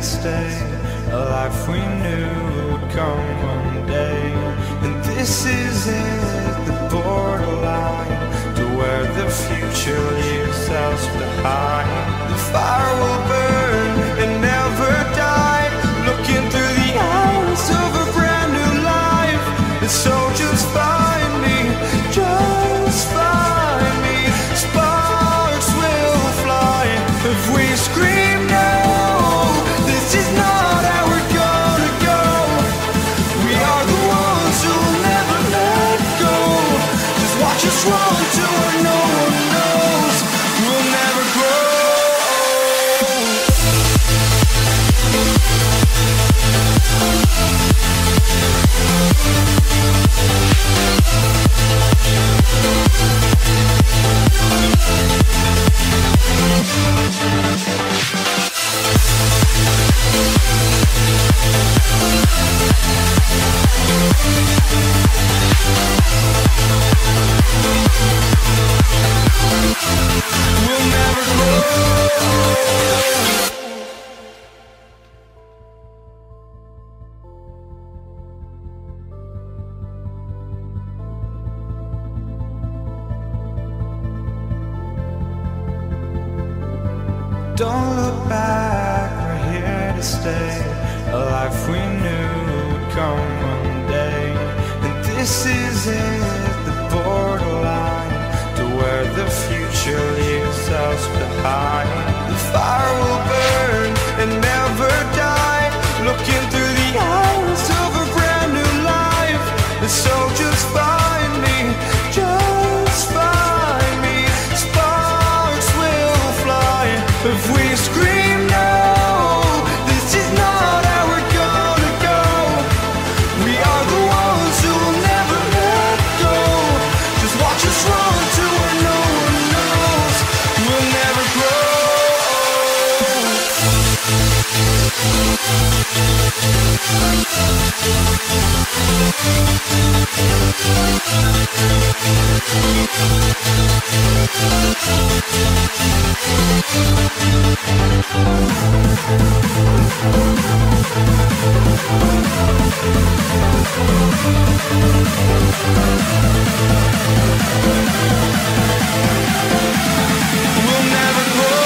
to stay, a life we knew would come one day. And this is it, the borderline to where the future leaves us behind. The fire will burn and never die, looking through the eyes of a brand new life. And so just find me, just find me. Sparks will fly if we scream no. This is not how we're gonna go. We are the ones who will never let go. Just watch us run to where no one knows. We'll never grow. We'll never grow. Don't look back, we're here to stay, a life we knew would come one day. And this is it, the borderline to where the future leaves us behind. The fire will burn and never die, looking through the eyes of a brand new life. And so just find me, just find me. Sparks will fly if we scream no. This is not how we're gonna go. We are the ones who will never let go. Just watch us run to where no one knows. We'll never grow. We'll never grow.